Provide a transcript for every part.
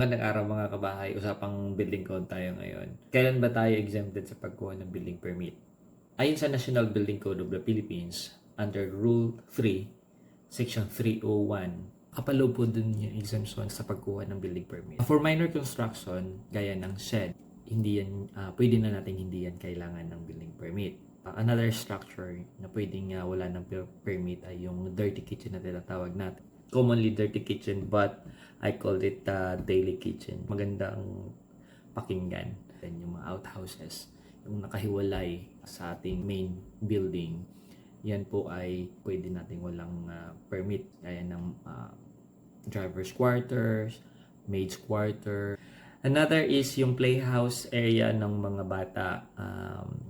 Magandang araw mga kabahay, usapang building code tayo ngayon. Kailan ba tayo exempted sa pagkuha ng building permit? Ayon sa National Building Code of the Philippines, under Rule 3, Section 301, kapalo po dun yung exemption sa pagkuha ng building permit. For minor construction, gaya ng shed, hindi yan, pwede na natin hindi yan kailangan ng building permit. Another structure na pwedeng wala ng permit ay yung dirty kitchen na tinatawag natin. Commonly dirty kitchen, but I call it daily kitchen. Maganda ang pakinggan. Then yung mga outhouses, yung nakahiwalay sa ating main building, yan po ay pwede nating walang permit. Gaya ng driver's quarters, maid's quarter. Another is yung playhouse area ng mga bata,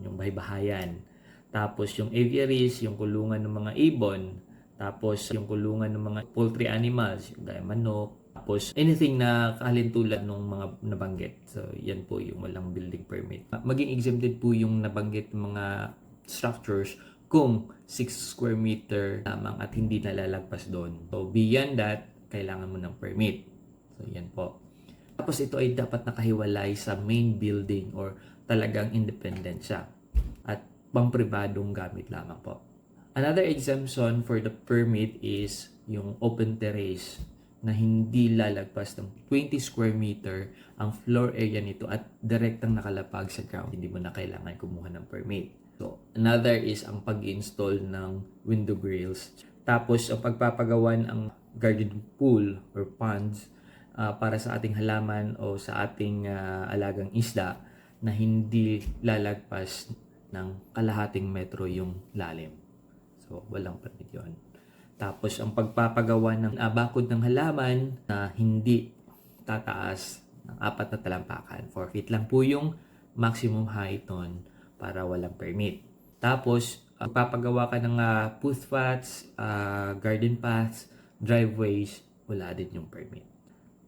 yung bahay-bahayan. Tapos yung aviaries, yung kulungan ng mga ibon. Tapos yung kulungan ng mga poultry animals, yung gaya manok. Tapos anything na kahalintulad ng mga nabanggit. So yan po yung walang building permit. Maging exempted po yung nabanggit mga structures kung 6 square meter lamang at hindi nalalagpas doon. So beyond that, kailangan mo ng permit. So yan po. Tapos ito ay dapat nakahiwalay sa main building or talagang independent siya. At pang-pribadong gamit lamang po. Another exemption for the permit is yung open terrace na hindi lalagpas ng 20 square meter ang floor area nito at direktang nakalapag sa ground. Hindi mo na kailangan kumuha ng permit. So, another is ang pag-install ng window grills. Tapos, ang pagpapagawa ng garden pool or ponds para sa ating halaman o sa ating alagang isda na hindi lalagpas ng kalahating metro yung lalim. So, walang permit yun. Tapos, ang pagpapagawa ng bakod ng halaman na hindi tataas ng 4 na talampakan. 4 feet lang po yung maximum height nun para walang permit. Tapos, pagpapagawa ka ng footpaths, garden paths, driveways, wala din yung permit.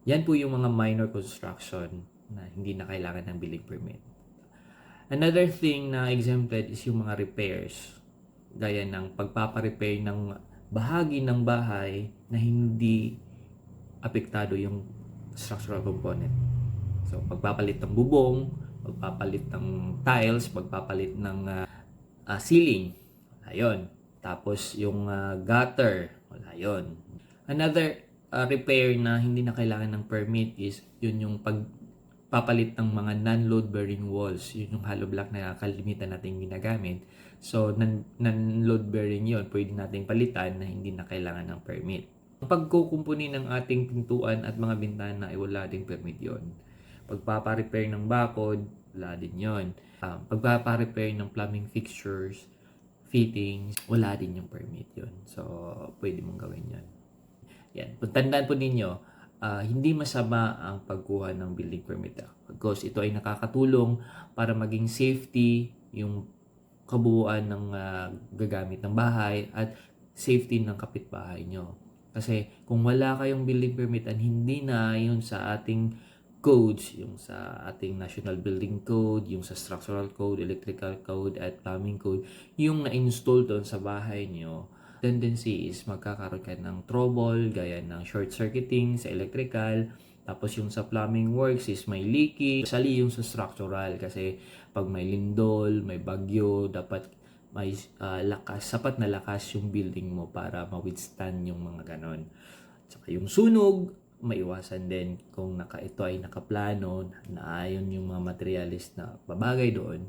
Yan po yung mga minor construction na hindi na kailangan ng building permit. Another thing na exempted is yung mga repairs. Gaya ng pagpaparepair ng bahagi ng bahay na hindi apektado yung structural component. So, pagpapalit ng bubong, pagpapalit ng tiles, pagpapalit ng ceiling, wala yun. Tapos, yung gutter, wala yun. Another repair na hindi na kailangan ng permit is yun yung pagpapalit ng mga non-load bearing walls. Yun yung hollow block na kalimitan natin ginagamit. So, non-load bearing yun, pwede nating palitan na hindi na kailangan ng permit. Ang pagkukumpuni ng ating pintuan at mga bintana ay wala ding permit yun. Pagpaparepair ng bakod, wala din yun. Pagpaparepair ng plumbing fixtures, fittings, wala din yung permit yun. So, pwede mong gawin yun. Yan. Tandaan po ninyo, hindi masama ang pagkuha ng building permit. Because ito ay nakakatulong para maging safety yung kabuuan ng gagamit ng bahay at safety ng kapitbahay nyo. Kasi kung wala kayong building permit at hindi na yun sa ating codes, yung sa ating National Building Code, yung sa Structural Code, Electrical Code, at Plumbing Code, yung na-install doon sa bahay nyo, tendency is magkakaroon ka ng trouble, gaya ng short-circuiting sa electrical. Tapos yung sa plumbing works is may leaking. Sali yung sa structural kasi pag may lindol, may bagyo, dapat may sapat na lakas yung building mo para ma-withstand yung mga ganon. Tsaka yung sunog, maiwasan din kung ito ay nakaplano, na ayon yung mga materialist na babagay doon,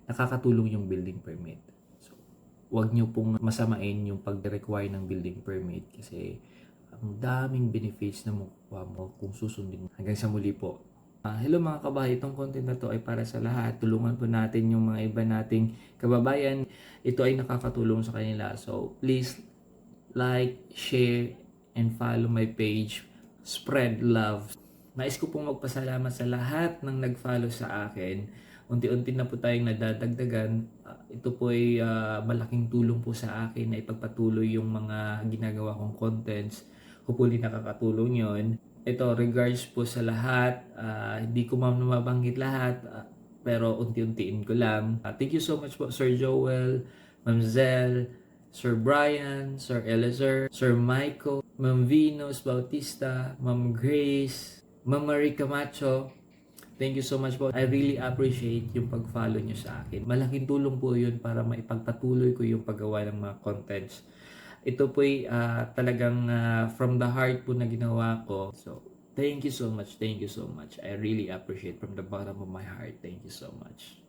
nakakatulong yung building permit. So, huwag nyo pong masamain yung pag-require ng building permit kasi ang daming benefits na makukuha mo kung susundin. Hanggang sa muli po. Hello mga kabahay, itong content na to ay para sa lahat. Tulungan po natin yung mga iba nating kababayan. Ito ay nakakatulong sa kanila. So please like, share, and follow my page. Spread love. Nais ko pong magpasalamat sa lahat ng nag-follow sa akin. Unti-unti na po tayong nadadagdagan. Ito po ay malaking tulong po sa akin na ipagpatuloy yung mga ginagawa kong contents. Hopefully nakakatulong yon. Ito, regards po sa lahat. Hindi ko mabanggit lahat, pero unti-untiin ko lang. Thank you so much po, Sir Joel, Ma'am Zell, Sir Brian, Sir Eliezer, Sir Michael, Ma'am Venus Bautista, Ma'am Grace, Ma'am Marie Camacho, thank you so much po. I really appreciate yung pag-follow nyo sa akin. Malaking tulong po yun para maipagpatuloy ko yung paggawa ng mga contents. Ito po'y talagang from the heart po na ginawa ko. So, thank you so much. Thank you so much. I really appreciate from the bottom of my heart. Thank you so much.